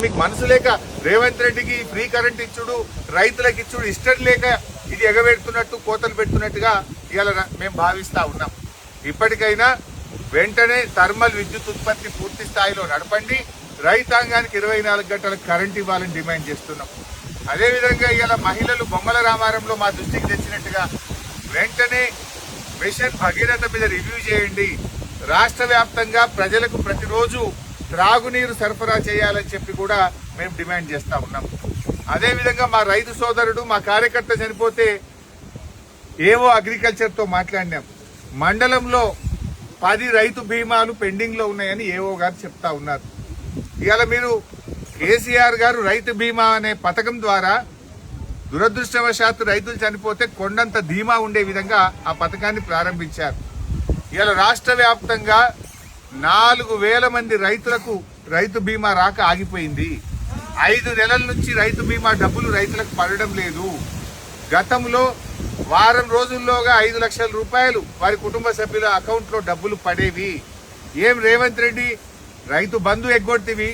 మీకు మనసు లేక రేవంత్ రెడ్డికి ఫ్రీ కరెంట్ ఇచ్చుడు రైతులకు ఇచ్చుడు ఇష్టం లేక ఇది ఎగబెడుతున్నట్టు కోతలు పెడుతున్నట్టుగా ఇవాళ మేము భావిస్తా ఉన్నాం. ఇప్పటికైనా వెంటనే థర్మల్ విద్యుత్ ఉత్పత్తి పూర్తి స్థాయిలో నడపండి, రైతాంగానికి 24 గంటల కరెంట్ ఇవ్వాలని డిమాండ్ చేస్తున్నాం. అదేవిధంగా ఇవాళ మహిళలు బొమ్మల రామారంలో మా దృష్టికి తెచ్చినట్టుగా వెంటనే మిషన్ భగీరథ మీద రివ్యూ చేయండి. రాష్ట్ర వ్యాప్తంగా ప్రజలకు ప్రతిరోజు త్రాగునీరు సరఫరా చేయాలని చెప్పి కూడా మేము డిమాండ్ చేస్తా ఉన్నాం. అదేవిధంగా మా రైతు సోదరుడు మా కార్యకర్త చనిపోతే ఏవో అగ్రికల్చర్తో మాట్లాడినాం. మండలంలో 10 రైతు బీమాలు పెండింగ్ లో ఉన్నాయని ఏవో గారు చెప్తా ఉన్నారు. ఇవాళ మీరు కేసీఆర్ గారు రైతు బీమా అనే పథకం ద్వారా దురదృష్టవశాత్తు రైతులు చనిపోతే కొండంత ధీమా ఉండే విధంగా ఆ పథకాన్ని ప్రారంభించారు. ఇవాళ రాష్ట్ర వ్యాప్తంగా 4,000 మంది రైతులకు రైతు బీమా రాక ఆగిపోయింది. 5 నెలల నుంచి రైతు బీమా డబ్బులు రైతులకు పడడం లేదు. గతంలో వారం రోజుల్లోగా 5 లక్షల రూపాయలు వారి కుటుంబ సభ్యుల అకౌంట్ లో డబ్బులు పడేవి. ఏం రేవంత్ రెడ్డి రైతు బంధు ఎగ్గొట్టివి,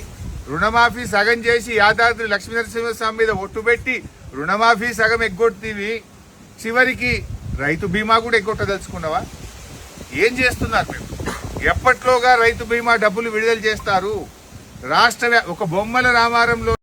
రుణమాఫీ సగం చేసి యాదాద్రి లక్ష్మీనరసింహస్వామి మీద ఒట్టు పెట్టి రుణమాఫీ సగం ఎగ్గొట్టివి, చివరికి రైతు బీమా కూడా ఎగ్గొట్టదలుచుకున్నావా? ఏం చేస్తున్నారు మీరు? ఎప్పట్లోగా రైతు బీమా డబ్బులు విడుదల చేస్తారు? రాష్ట్ర ఒక బొమ్మల రామారంలో